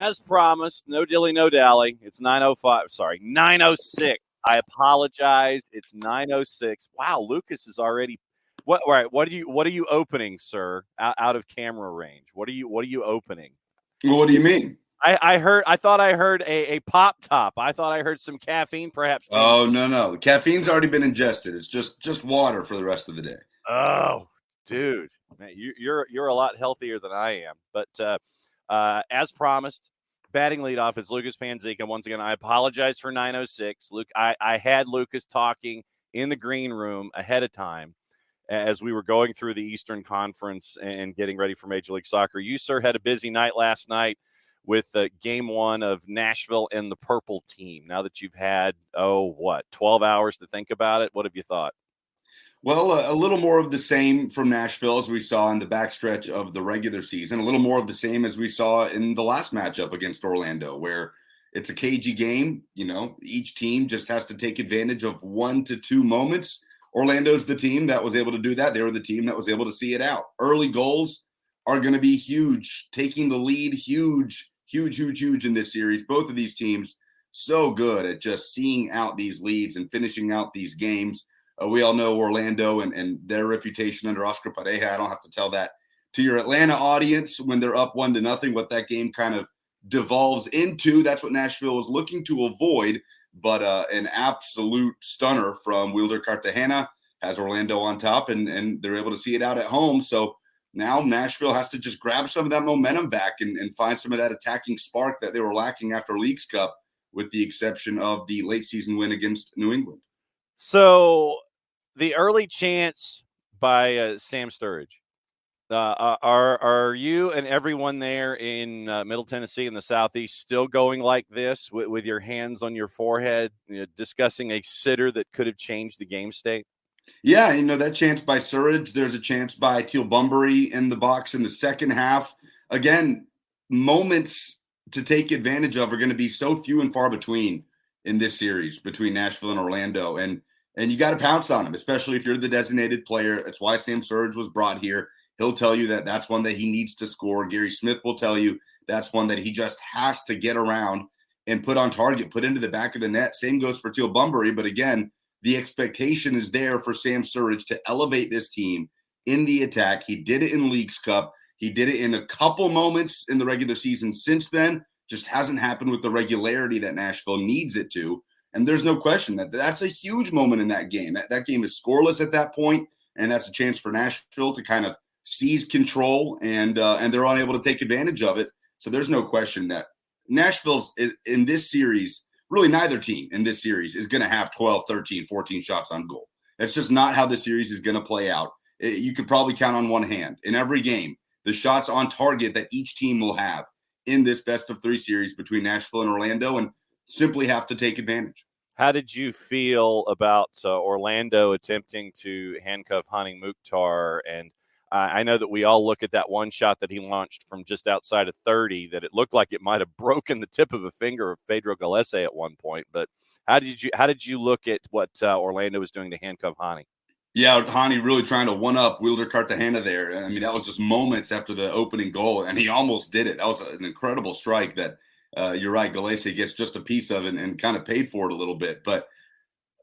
As promised, no dilly, no dally. It's 9:05. Sorry, 9:06. I apologize. It's 9:06. Wow, Lucas is already. What? All right. What are you opening, sir? Out of camera range. What are you opening? Well, what do you mean? I thought I heard a pop top. I thought I heard some caffeine, perhaps. Oh no, caffeine's already been ingested. It's just water for the rest of the day. Oh, dude, man, you're a lot healthier than I am. But as promised, batting leadoff is Lucas Panzica. Once again, I apologize for 9:06. Luke, I had Lucas talking in the green room ahead of time as we were going through the Eastern Conference and getting ready for Major League Soccer. You, sir, had a busy night last night with game one of Nashville and the Purple team. Now that you've had, 12 hours to think about it, what have you thought? Well, a little more of the same from Nashville as we saw in the backstretch of the regular season. A little more of the same as we saw in the last matchup against Orlando, where it's a cagey game. You know, each team just has to take advantage of 1 to 2 moments. Orlando's the team that was able to do that. They were the team that was able to see it out. Early goals are going to be huge. Taking the lead, huge in this series. Both of these teams so good at just seeing out these leads and finishing out these games. We all know Orlando and their reputation under Oscar Pareja. I don't have to tell that to your Atlanta audience when they're up 1-0, what that game kind of devolves into. That's what Nashville was looking to avoid. But an absolute stunner from Wilder Cartagena has Orlando on top, and they're able to see it out at home. So now Nashville has to just grab some of that momentum back and find some of that attacking spark that they were lacking after Leagues Cup, with the exception of the late season win against New England. So the early chance by Sam Sturridge. Are you and everyone there in Middle Tennessee in the Southeast still going like this with your hands on your forehead, discussing a sitter that could have changed the game state? Yeah, that chance by Sturridge. There's a chance by Teal Bunbury in the box in the second half. Again, moments to take advantage of are going to be so few and far between in this series between Nashville and Orlando. And you got to pounce on them, especially if you're the designated player. That's why Sam Sturridge was brought here. He'll tell you that that's one that he needs to score. Gary Smith will tell you that's one that he just has to get around and put on target, put into the back of the net. Same goes for Teal Bunbury. But again, the expectation is there for Sam Sturridge to elevate this team in the attack. He did it in Leagues Cup. He did it in a couple moments in the regular season since then. Just hasn't happened with the regularity that Nashville needs it to. And there's no question that that's a huge moment in that game. That game is scoreless at that point, and that's a chance for Nashville to kind of seize control, and they're unable to take advantage of it. So there's no question that Nashville's in this series, really neither team in this series is going to have 12, 13, 14 shots on goal. That's just not how the series is going to play out. You could probably count on one hand in every game the shots on target that each team will have in this best-of-3 series between Nashville and Orlando, and simply have to take advantage. How did you feel about Orlando attempting to handcuff Hani Mukhtar? And I know that we all look at that one shot that he launched from just outside of 30, that it looked like it might have broken the tip of a finger of Pedro Gallese at one point. But how did you look at what Orlando was doing to handcuff Hani? Yeah, Hani really trying to one-up Wilder Cartagena there. I mean, that was just moments after the opening goal, and he almost did it. That was an incredible strike that, you're right, Gallese gets just a piece of it and kind of paid for it a little bit. But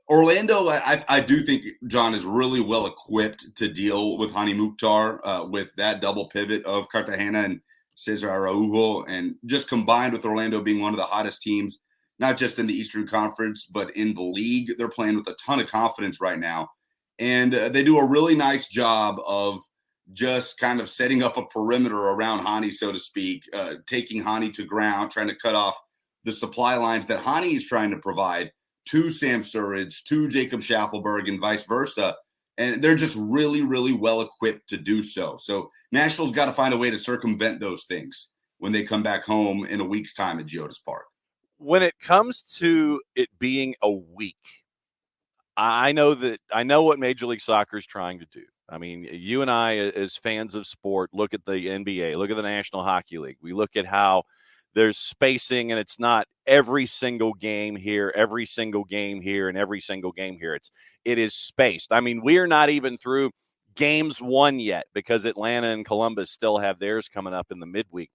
Orlando, I do think John is really well equipped to deal with Hani Mukhtar with that double pivot of Cartagena and Cesar Araujo, and just combined with Orlando being one of the hottest teams, not just in the Eastern Conference, but in the league. They're playing with a ton of confidence right now. And they do a really nice job of just kind of setting up a perimeter around Hani, so to speak, taking Hani to ground, trying to cut off the supply lines that Hani is trying to provide to Sam Sturridge, to Jacob Schaffelberg, and vice versa. And they're just really, really well equipped to do so. So Nashville's got to find a way to circumvent those things when they come back home in a week's time at GEODIS Park. When it comes to it being a week, I know what Major League Soccer is trying to do. I mean, you and I, as fans of sport, look at the NBA, look at the National Hockey League. We look at how there's spacing, and it's not every single game here, every single game here, and every single game here. It is spaced. I mean, we are not even through games 1 yet, because Atlanta and Columbus still have theirs coming up in the midweek.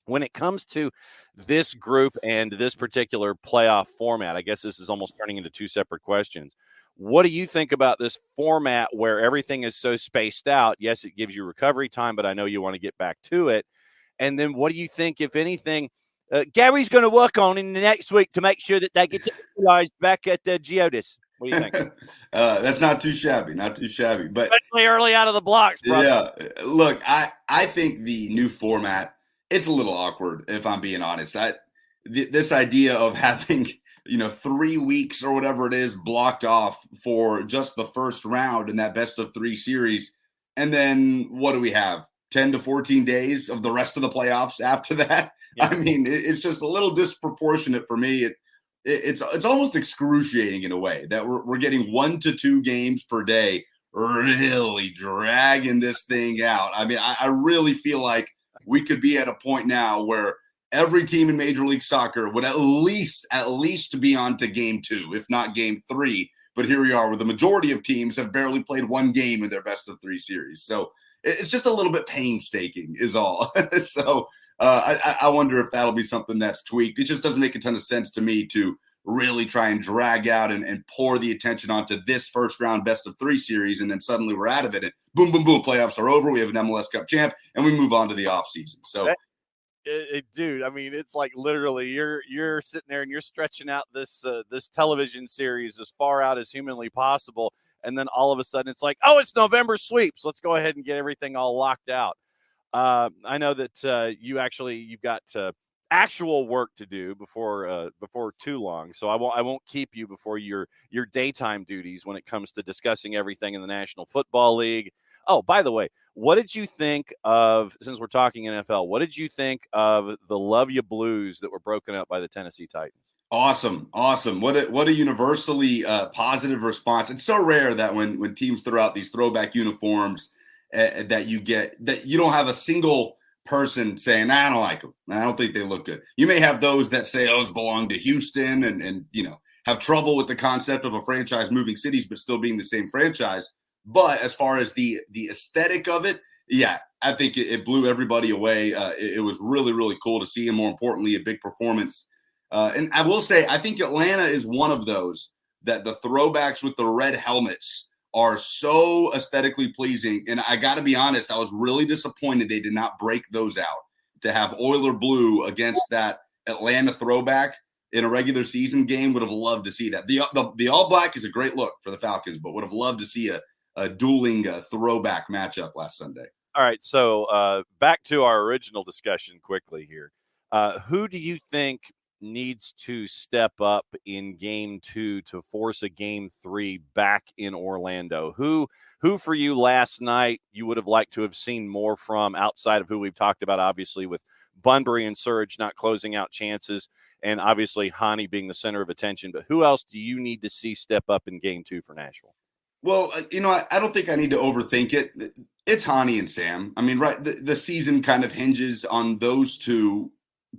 When it comes to this group and this particular playoff format, I guess this is almost turning into two separate questions. What do you think about this format where everything is so spaced out? Yes, it gives you recovery time, but I know you want to get back to it. And then what do you think, if anything, Gary's going to work on in the next week to make sure that they get utilized back at GEODIS? What do you think? That's not too shabby, but especially early out of the blocks, brother. Yeah, look, I think the new format, it's a little awkward, if I'm being honest. This idea of having 3 weeks or whatever it is blocked off for just the first round in that best of 3 series, and then what do we have? 10 to 14 days of the rest of the playoffs after that. Yeah. I mean, it's just a little disproportionate for me. It's almost excruciating in a way that we're getting 1 to 2 games per day, really dragging this thing out. I mean, I really feel like we could be at a point now where every team in Major League Soccer would at least be on to game 2, if not game 3. But here we are, where the majority of teams have barely played 1 game in their best of 3 series. So it's just a little bit painstaking is all. So I wonder if that'll be something that's tweaked. It just doesn't make a ton of sense to me to really try and drag out and pour the attention onto this first round best of 3 series, and then suddenly we're out of it. And boom, boom, boom, playoffs are over. We have an MLS Cup champ, and we move on to the offseason. So, dude, I mean, it's like literally you're sitting there and you're stretching out this television series as far out as humanly possible. And then all of a sudden it's like, oh, it's November sweeps. Let's go ahead and get everything all locked out. I know that you've got actual work to do before too long. So I won't keep you before your daytime duties when it comes to discussing everything in the National Football League. Oh, by the way, what did you think of, since we're talking NFL, what did you think of the Love Ya Blues that were broken up by the Tennessee Titans? Awesome. What a universally positive response. It's so rare that when teams throw out these throwback uniforms that you don't have a single person saying, I don't like them. I don't think they look good. You may have those that say, those belong to Houston and have trouble with the concept of a franchise moving cities but still being the same franchise. But as far as the aesthetic of it, yeah, I think it blew everybody away. It was really, really cool to see, and more importantly, a big performance. And I will say, I think Atlanta is one of those that the throwbacks with the red helmets are so aesthetically pleasing. And I got to be honest, I was really disappointed they did not break those out to have Oiler blue against that Atlanta throwback in a regular season game. Would have loved to see that. The all black is a great look for the Falcons, but would have loved to see a dueling throwback matchup last Sunday. All right, so back to our original discussion quickly here. Who do you think needs to step up in game 2 to force a game 3 back in Orlando? Who for you last night you would have liked to have seen more from, outside of who we've talked about, obviously, with Bunbury and Surridge not closing out chances, and obviously Hani being the center of attention? But who else do you need to see step up in game 2 for Nashville? Well, I don't think I need to overthink it. It's Hani and Sam. I mean, right, the season kind of hinges on those two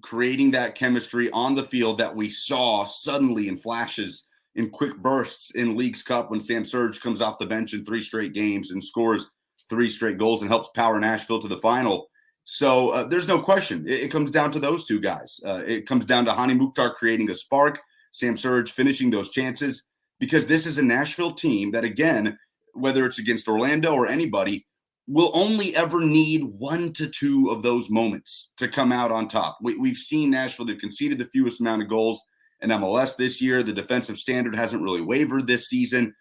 creating that chemistry on the field that we saw suddenly in flashes, in quick bursts in Leagues Cup when Sam Surridge comes off the bench in 3 straight games and scores 3 straight goals and helps power Nashville to the final. So there's no question. It comes down to those two guys. It comes down to Hani Mukhtar creating a spark, Sam Surridge finishing those chances, because this is a Nashville team that, again, whether it's against Orlando or anybody, will only ever need 1 to 2 of those moments to come out on top. We've seen Nashville, they've conceded the fewest amount of goals in MLS this year. The defensive standard hasn't really wavered this season.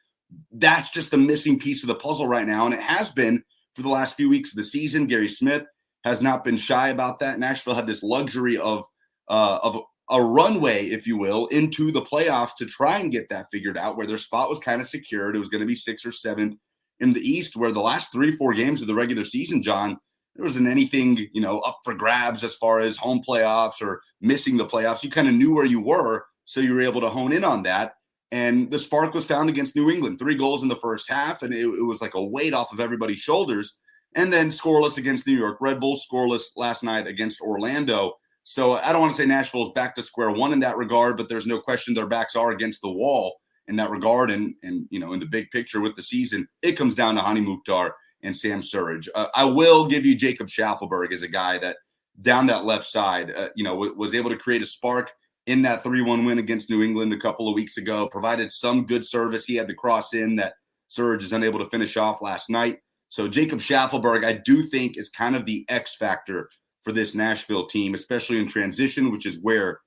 That's just the missing piece of the puzzle right now, and it has been for the last few weeks of the season. Gary Smith has not been shy about that. Nashville had this luxury of a runway, if you will, into the playoffs to try and get that figured out, where their spot was kind of secured. It was going to be 6th or 7th in the East, where the last 3-4 games of the regular season, John, there wasn't anything, up for grabs as far as home playoffs or missing the playoffs. You kind of knew where you were, so you were able to hone in on that. And the spark was found against New England. 3 goals in the first half, and it was like a weight off of everybody's shoulders. And then scoreless against New York. Red Bulls scoreless last night against Orlando. So I don't want to say Nashville is back to square one in that regard, but there's no question their backs are against the wall in that regard. And in the big picture with the season, it comes down to Hani Mukhtar and Sam Surridge. I will give you Jacob Schaffelberg as a guy that down that left side. Was able to create a spark in that 3-1 win against New England a couple of weeks ago, provided some good service. He had the cross in that Surge is unable to finish off last night. So Jacob Schaffelberg, I do think, is kind of the X factor for this Nashville team, especially in transition, which is where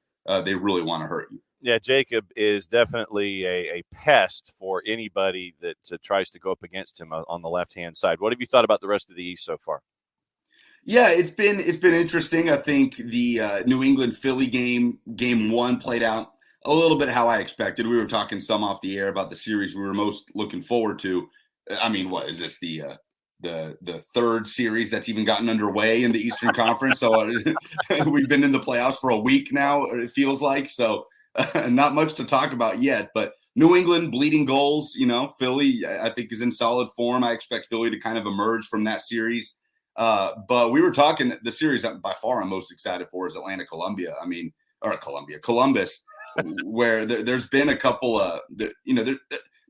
they really want to hurt you. Yeah, Jacob is definitely a pest for anybody that tries to go up against him on the left-hand side. What have you thought about the rest of the East so far? Yeah, it's been interesting. I think the New England Philly game 1 played out a little bit how I expected. We were talking some off the air about the series we were most looking forward to. I mean, what is this, the third series that's even gotten underway in the Eastern Conference? So we've been in the playoffs for a week now, it feels like. So not much to talk about yet, but New England bleeding goals. Philly, I think, is in solid form. I expect Philly to kind of emerge from that series. But we were talking, the series that by far I'm most excited for is Columbus, where there's been a couple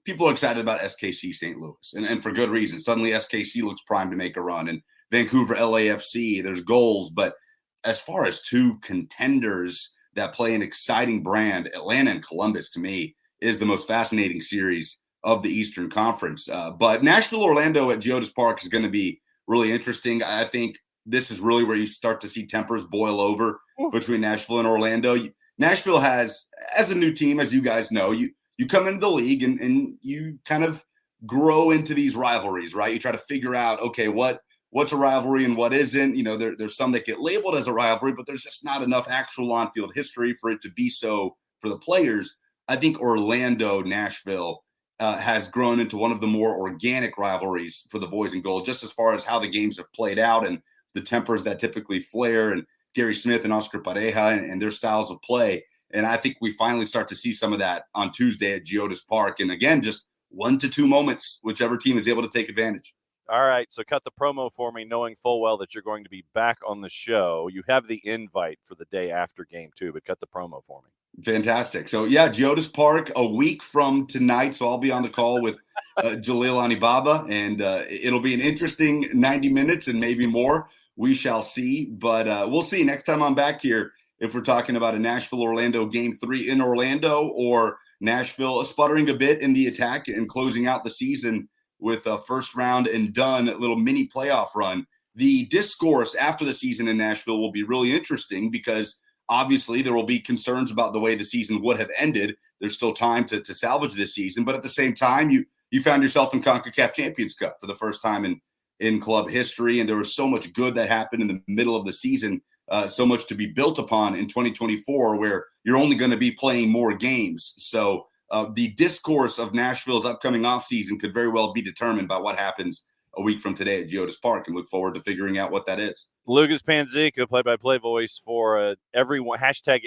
people are excited about SKC St. Louis, and for good reason. Suddenly SKC looks primed to make a run, and Vancouver LAFC, there's goals. But as far as two contenders that play an exciting brand, Atlanta and Columbus, to me, is the most fascinating series of the Eastern Conference. But Nashville-Orlando at GEODIS Park is going to be really interesting. I think this is really where you start to see tempers boil over between Nashville and Orlando. Nashville has, as a new team, as you guys know, you come into the league and you kind of grow into these rivalries, right? You try to figure out, okay, what's a rivalry and what isn't. There's some that get labeled as a rivalry, but there's just not enough actual on-field history for it to be so for the players. I think Orlando, Nashville has grown into one of the more organic rivalries for the boys in gold, just as far as how the games have played out and the tempers that typically flare, and Gary Smith and Oscar Pareja and their styles of play. And I think we finally start to see some of that on Tuesday at GEODIS Park. And again, just 1 to 2 moments, whichever team is able to take advantage. All right, so cut the promo for me, knowing full well that you're going to be back on the show. You have the invite for the day after game 2, but cut the promo for me. Fantastic. So, yeah, GEODIS Park a week from tonight. So I'll be on the call with Jalil Anibaba, and it'll be an interesting 90 minutes and maybe more. We shall see. But we'll see next time I'm back here if we're talking about a Nashville-Orlando game 3 in Orlando, or Nashville sputtering a bit in the attack and closing out the season with a first round and done little mini playoff run. The discourse after the season in Nashville will be really interesting because obviously there will be concerns about the way the season would have ended. There's still time to salvage this season, but at the same time, you found yourself in CONCACAF Champions Cup for the first time in club history, and there was so much good that happened in the middle of the season, so much to be built upon in 2024, where you're only going to be playing more games. So the discourse of Nashville's upcoming offseason could very well be determined by what happens a week from today at GEODIS Park, and look forward to figuring out what that is. Lucas Panzica, play-by-play voice for everyone,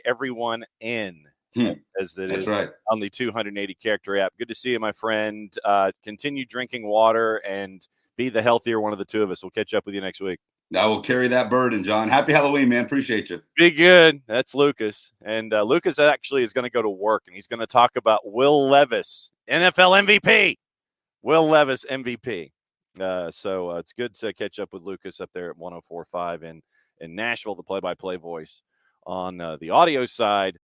#everyone in, as that That's is right. On the 280 character app. Good to see you, my friend. Continue drinking water and be the healthier one of the two of us. We'll catch up with you next week. I will carry that burden, John. Happy Halloween, man. Appreciate you. Be good. That's Lucas. And Lucas actually is going to go to work, and he's going to talk about Will Levis, NFL MVP. Will Levis, MVP. So it's good to catch up with Lucas up there at 104.5 in Nashville, the play-by-play voice on the audio side.